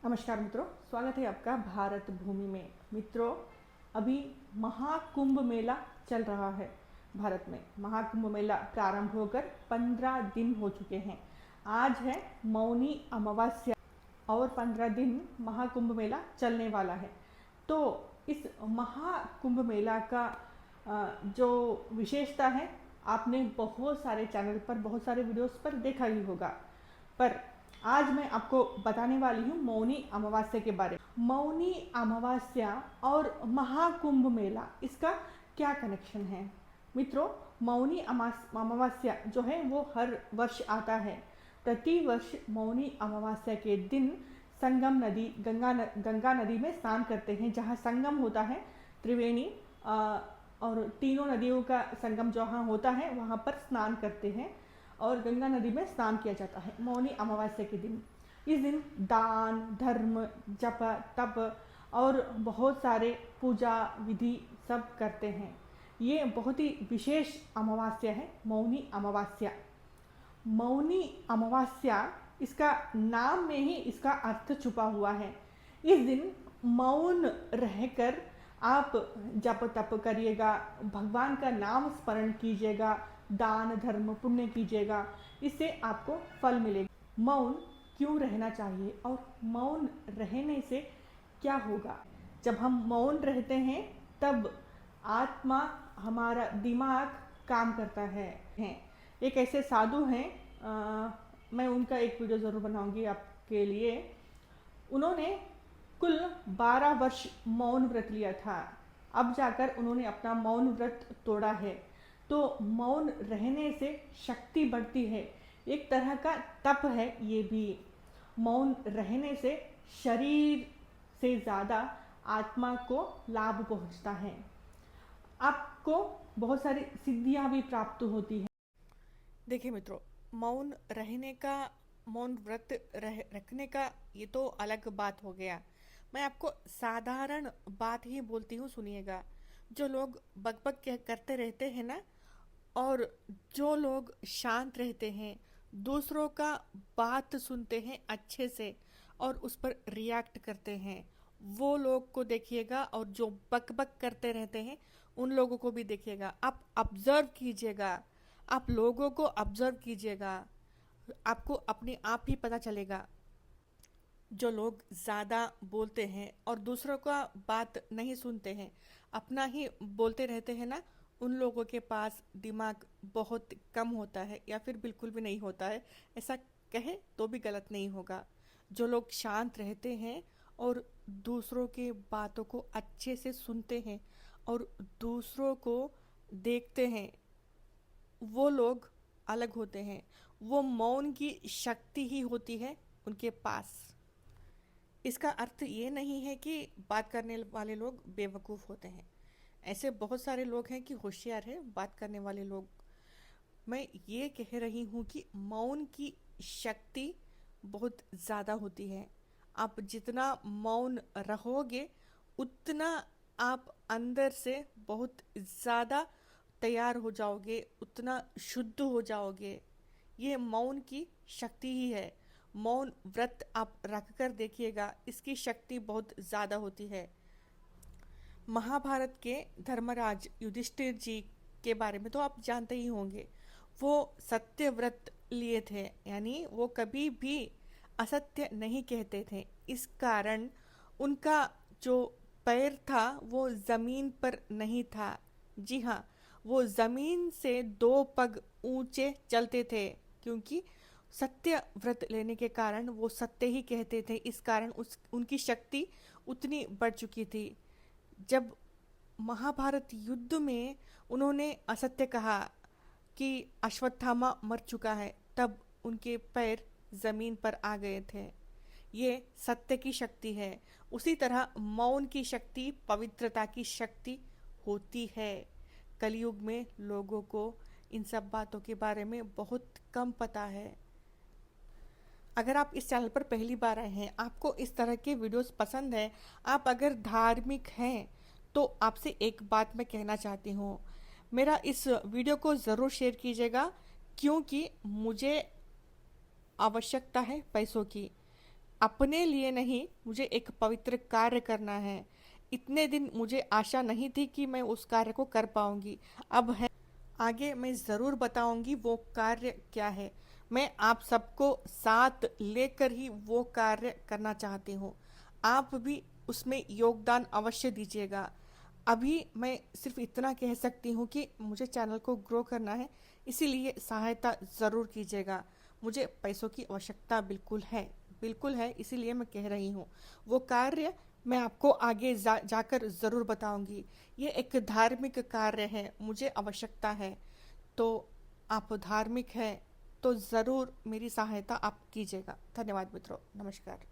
नमस्कार मित्रों, स्वागत है आपका भारत भूमि में। मित्रों, अभी महाकुंभ मेला चल रहा है। भारत में महाकुंभ मेला प्रारंभ होकर 15 दिन हो चुके हैं। आज है मौनी अमावस्या और 15 दिन महाकुंभ मेला चलने वाला है। तो इस महाकुंभ मेला का जो विशेषता है, आपने बहुत सारे चैनल पर, बहुत सारे वीडियोस पर देखा ही होगा। पर आज मैं आपको बताने वाली हूँ मौनी अमावस्या के बारे में। मौनी अमावस्या और महाकुंभ मेला, इसका क्या कनेक्शन है? मित्रों, मौनी अमावस्या जो है वो हर वर्ष आता है। प्रति वर्ष मौनी अमावस्या के दिन संगम नदी, गंगा नदी में स्नान करते हैं। जहाँ संगम होता है, त्रिवेणी और तीनों नदियों का संगम जहाँ होता है, वहाँ पर स्नान करते हैं और गंगा नदी में स्नान किया जाता है मौनी अमावस्या के दिन। इस दिन दान, धर्म, जप, तप और बहुत सारे पूजा विधि सब करते हैं। ये बहुत ही विशेष अमावस्या है, मौनी अमावस्या। मौनी अमावस्या, इसका नाम में ही इसका अर्थ छुपा हुआ है। इस दिन मौन रहकर आप जप तप करिएगा, भगवान का नाम स्मरण कीजिएगा, दान धर्म पुण्य कीजिएगा, इससे आपको फल मिलेगा। मौन क्यों रहना चाहिए और मौन रहने से क्या होगा? जब हम मौन रहते हैं तब आत्मा, हमारा दिमाग काम करता है। एक ऐसे साधु हैं, मैं उनका एक वीडियो ज़रूर बनाऊंगी आपके लिए। उन्होंने कुल 12 वर्ष मौन व्रत लिया था। अब जाकर उन्होंने अपना मौन व्रत तोड़ा है। तो मौन रहने से शक्ति बढ़ती है, एक तरह का तप है ये भी। मौन रहने से शरीर से ज़्यादा आत्मा को लाभ पहुंचता है। आपको बहुत सारी सिद्धियां भी प्राप्त होती हैं। देखिए मित्रों, मौन रहने का, मौन व्रत रखने का ये तो अलग बात हो गया। मैं आपको साधारण बात ही बोलती हूँ, सुनिएगा। जो लोग बकबक करते रहते हैं ना, और जो लोग शांत रहते हैं, दूसरों का बात सुनते हैं अच्छे से और उस पर रिएक्ट करते हैं, वो लोग को देखिएगा। और जो बक बक करते रहते हैं, उन लोगों को भी देखिएगा। आप ऑब्जर्व कीजिएगा, आप लोगों को ऑब्जर्व कीजिएगा, आपको अपने आप ही पता चलेगा। जो लोग ज़्यादा बोलते हैं और दूसरों का बात नहीं सुनते हैं, अपना ही बोलते रहते हैं ना, उन लोगों के पास दिमाग बहुत कम होता है या फिर बिल्कुल भी नहीं होता है। ऐसा कहे तो भी गलत नहीं होगा। जो लोग शांत रहते हैं और दूसरों के बातों को अच्छे से सुनते हैं और दूसरों को देखते हैं, वो लोग अलग होते हैं। वो मौन की शक्ति ही होती है उनके पास। इसका अर्थ ये नहीं है कि बात करने वाले लोग बेवकूफ़ होते हैं। ऐसे बहुत सारे लोग हैं कि होशियार हैं बात करने वाले लोग। मैं ये कह रही हूँ कि मौन की शक्ति बहुत ज़्यादा होती है। आप जितना मौन रहोगे, उतना आप अंदर से बहुत ज़्यादा तैयार हो जाओगे, उतना शुद्ध हो जाओगे। ये मौन की शक्ति ही है। मौन व्रत आप रख कर देखिएगा, इसकी शक्ति बहुत ज़्यादा होती है। महाभारत के धर्मराज युधिष्ठिर जी के बारे में तो आप जानते ही होंगे। वो सत्य व्रत लिए थे, यानी वो कभी भी असत्य नहीं कहते थे। इस कारण उनका जो पैर था वो जमीन पर नहीं था। जी हाँ, वो जमीन से 2 पग ऊंचे चलते थे, क्योंकि सत्य व्रत लेने के कारण वो सत्य ही कहते थे। इस कारण उनकी शक्ति उतनी बढ़ चुकी थी। जब महाभारत युद्ध में उन्होंने असत्य कहा कि अश्वत्थामा मर चुका है, तब उनके पैर जमीन पर आ गए थे। ये सत्य की शक्ति है। उसी तरह मौन की शक्ति पवित्रता की शक्ति होती है। कलयुग में लोगों को इन सब बातों के बारे में बहुत कम पता है। अगर आप इस चैनल पर पहली बार आए हैं, आपको इस तरह के वीडियोस पसंद हैं, आप अगर धार्मिक हैं, तो आपसे एक बात मैं कहना चाहती हूँ। मेरा इस वीडियो को ज़रूर शेयर कीजिएगा, क्योंकि मुझे आवश्यकता है पैसों की। अपने लिए नहीं, मुझे एक पवित्र कार्य करना है। इतने दिन मुझे आशा नहीं थी कि मैं उस कार्य को कर पाऊंगी, अब है। आगे मैं ज़रूर बताऊंगी वो कार्य क्या है। मैं आप सबको साथ लेकर ही वो कार्य करना चाहती हूँ। आप भी उसमें योगदान अवश्य दीजिएगा। अभी मैं सिर्फ इतना कह सकती हूँ कि मुझे चैनल को ग्रो करना है, इसीलिए सहायता ज़रूर कीजिएगा। मुझे पैसों की आवश्यकता बिल्कुल है, इसीलिए मैं कह रही हूँ। वो कार्य मैं आपको आगे जाकर ज़रूर बताऊंगी। ये एक धार्मिक कार्य है, मुझे आवश्यकता है। तो आप धार्मिक हैं तो ज़रूर मेरी सहायता आप कीजिएगा। धन्यवाद मित्रों, नमस्कार।